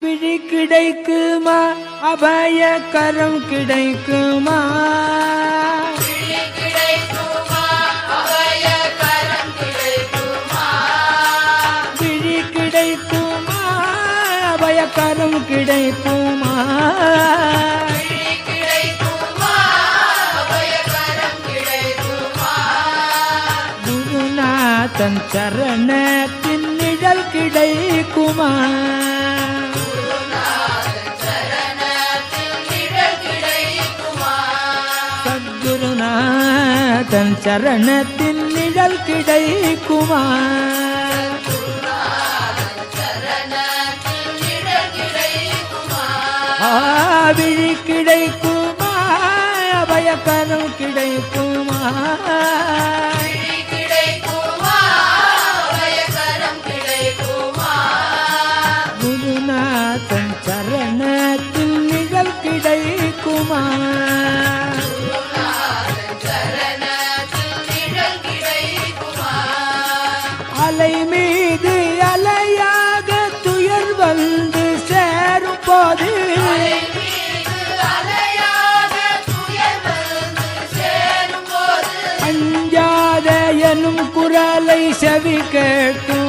விழி கிடைக்குமா அபய கரம் கிடைக்குமா விழி கிடைக்குமா அபய கரம் கிடைக்குமா குருநாதன் சரணத்தின் நிழல் கிடைக்குமா சத்குருநாதன் சரணத்தின் நிழல் கிடைக்குமா விழி கிடைக்குமா அபயக்கரம் கிடைக்குமா குருநாதன் சரணத்தின் நிழல் கிடைக்குமா அலை மீது அலையாக துயர் வந்து சேரும் போது அஞ்சாத எனும் குரலை செவி கேட்கும்